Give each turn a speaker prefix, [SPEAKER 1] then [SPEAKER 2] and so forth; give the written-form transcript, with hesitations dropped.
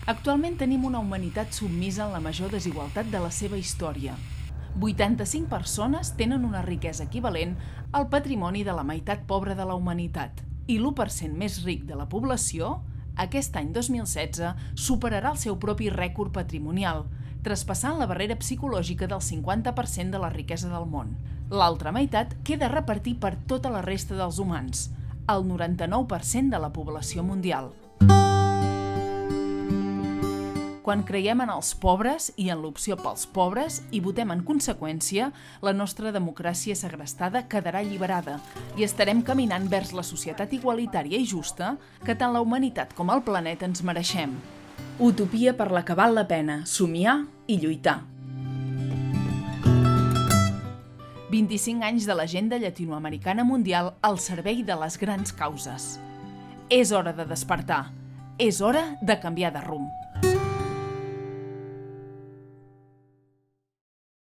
[SPEAKER 1] Actualment tenim una humanitat submisa en la major desigualtat de la seva història. 85 persones tenen una riquesa equivalent al patrimoni de la meitat pobra de la humanitat. I l'1% més ric de la població, aquest any 2016, superarà el seu propi rècord patrimonial, traspassant la barrera psicològica del 50% de la riquesa del món. L'altra meitat queda a repartir per tota la resta dels humans, el 99% de la població mundial. Quan creiem en els pobres i en l'opció pels pobres i votem en conseqüència, la nostra democràcia segrestada quedarà alliberada i estarem caminant vers la societat igualitària i justa que tant la humanitat com el planeta ens mereixem. Utopia per la que val la pena somiar i lluitar. 25 anys de l'agenda llatinoamericana mundial al servei de les grans causes. És hora de despertar. És hora de canviar de rumb.